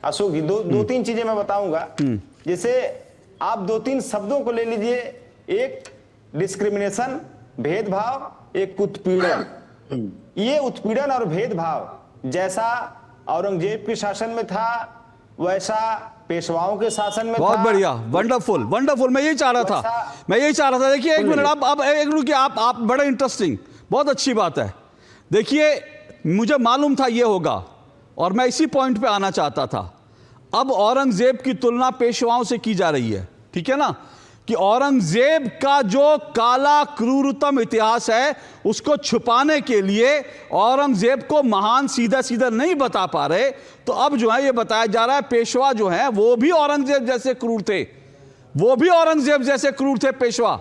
अशोक जी, दो तीन चीजें मैं बताऊंगा। जैसे आप दो तीन शब्दों को ले लीजिए, एक डिस्क्रिमिनेशन, भेदभाव, एक उत्पीड़न। ये उत्पीड़न और भेदभाव जैसा औरंगजेब के शासन में था, वैसा पेशवाओं के शासन में बहुत था। बढ़िया, वंडरफुल वंडरफुल, मैं यही चाह रहा था। देखिए एक मिनट, आप बड़े इंटरेस्टिंग, बहुत अच्छी बात है। देखिए मुझे मालूम था ये होगा और मैं इसी पॉइंट पे आना चाहता था। अब औरंगजेब की तुलना पेशवाओं से की जा रही है, ठीक है ना, कि औरंगजेब का जो काला क्रूरतम इतिहास है उसको छुपाने के लिए औरंगजेब को महान सीधा सीधा नहीं बता पा रहे, तो अब जो है ये बताया जा रहा है पेशवा जो है वो भी औरंगजेब जैसे क्रूर थे, वो भी औरंगजेब जैसे क्रूर थे पेशवा।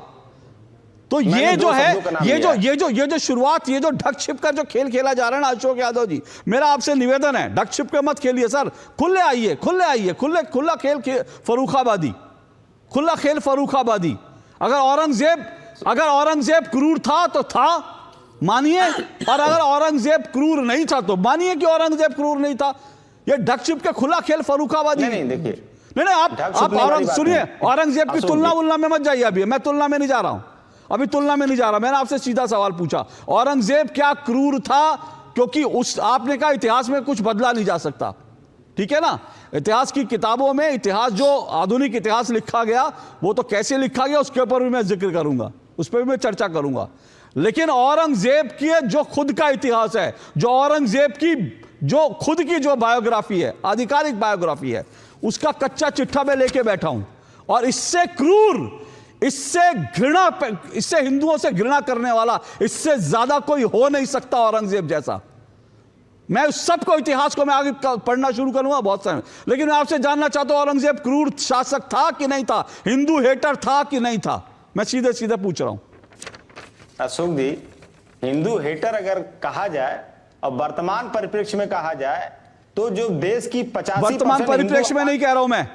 तो ये जो है, ये जो शुरुआत, ये जो ढक छिप कर जो खेल खेला जा रहा है ना अशोक यादव जी, मेरा आपसे निवेदन है, ढक छिप के मत खेलिए सर, खुले आइए, खुला खेल फर्रुखाबादी, खुला खेल फर्रुखाबादी। अगर औरंगजेब क्रूर था तो था, मानिए, और अगर औरंगजेब क्रूर नहीं था तो मानिए कि औरंगजेब क्रूर नहीं था। ये ढक छिप के खुला खेल फर्रुखाबादी नहीं, देखिए, नहीं, आप सुनिए, औरंगजेब की तुलना में मत जाइए। अभी मैं तुलना में नहीं जा रहा हूं, अभी तुलना में नहीं जा रहा। मैंने आपसे सीधा सवाल पूछा, औरंगजेब क्या क्रूर था? क्योंकि आपने कहा इतिहास में कुछ बदला नहीं जा सकता, ठीक है ना। इतिहास की किताबों में इतिहास, जो आधुनिक इतिहास लिखा गया वो तो कैसे लिखा गया उसके ऊपर भी मैं जिक्र करूंगा, उस पर भी मैं चर्चा करूंगा। लेकिन औरंगजेब की जो खुद का इतिहास है, जो औरंगजेब की जो खुद की जो बायोग्राफी है, आधिकारिक बायोग्राफी है, उसका कच्चा चिट्ठा में लेके बैठा हूं। और इससे क्रूर, इससे हिंदुओं से घृणा करने वाला, इससे ज्यादा कोई हो नहीं सकता औरंगजेब जैसा। मैं उस सब को, इतिहास को मैं आगे पढ़ना शुरू करूंगा बहुत सारे। लेकिन मैं आपसे जानना चाहता हूं, औरंगजेब क्रूर शासक था कि नहीं था? हिंदू हेटर था कि नहीं था? मैं सीधे सीधे पूछ रहा हूं। अशोक जी, हिंदू हेटर अगर कहा जाए और वर्तमान परिप्रेक्ष्य में कहा जाए तो जो देश की 85% वर्तमान परिप्रेक्ष्य में नहीं कह रहा हूं मैं,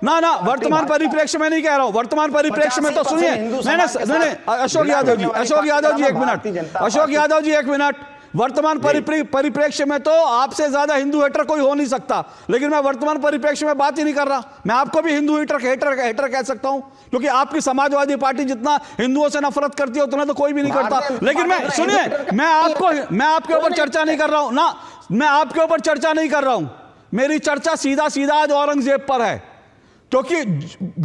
ना, वर्तमान परिप्रेक्ष्य में नहीं कह रहा हूं। वर्तमान परिप्रेक्ष्य में तो सुनिए, नहीं, अशोक यादव जी एक मिनट, अशोक यादव जी एक मिनट। वर्तमान परिप्रेक्ष्य में तो आपसे ज्यादा हिंदू हेटर कोई हो नहीं सकता, लेकिन मैं वर्तमान परिप्रेक्ष्य में बात ही नहीं कर रहा। मैं आपको भी हिंदू हेटर कह सकता हूं, क्योंकि आपकी समाजवादी पार्टी जितना हिंदुओं से नफरत करती है उतना तो कोई भी नहीं करता। लेकिन मैं, सुनिए, मैं आपके ऊपर चर्चा नहीं कर रहा हूं ना, मैं आपके ऊपर चर्चा नहीं कर रहा हूं। मेरी चर्चा सीधा आज औरंगजेब पर है, क्योंकि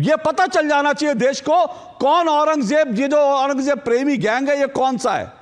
यह पता चल जाना चाहिए देश को कौन औरंगजेब, ये जो औरंगजेब प्रेमी गैंग है ये कौन सा है।